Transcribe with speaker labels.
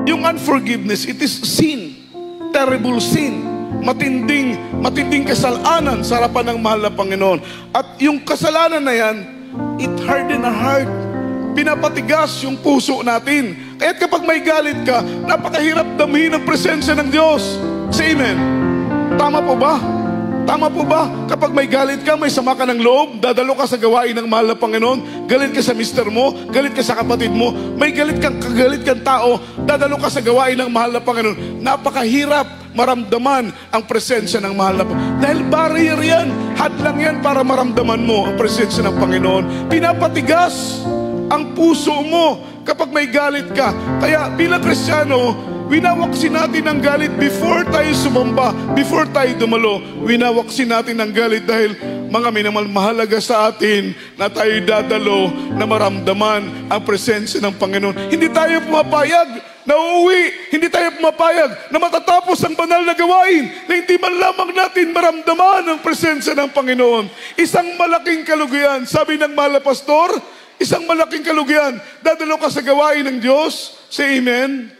Speaker 1: Yung unforgiveness, it is sin. Terrible sin. Matinding kasalanan sa harapan ng mahal na Panginoon. At yung kasalanan na yan, it harden our heart. Pinapatigas yung puso natin. Kaya kapag may galit ka, napakahirap damhin ang presensya ng Diyos. Say amen. Tama po ba? Tama po ba? Kapag may galit ka, may sama ka ng loob, dadalo ka sa gawain ng mahal na Panginoon, galit ka sa mister mo, galit ka sa kapatid mo, may galit kang tao, dadalo ka sa gawain ng mahal na Panginoon. Napakahirap maramdaman ang presensya ng mahal na Panginoon. Dahil barrier yan, hadlang yan para maramdaman mo ang presensya ng Panginoon. Pinapatigas ang puso mo kapag may galit ka. Kaya bilang Kristiyano, winawaksin natin ang galit before tayo sumamba, before tayo dumalo. Winawaksin natin ang galit dahil mga minamahal, mahalaga sa atin na tayo dadalo na maramdaman ang presensya ng Panginoon. Hindi tayo pumapayag na uuwi. Hindi tayo pumapayag na matatapos ang banal na gawain na hindi man lamang natin maramdaman ang presensya ng Panginoon. Isang malaking kalugian. Sabi ng mahal na pastor, isang malaking kalugian. Dadalo ka sa gawain ng Diyos. Say amen.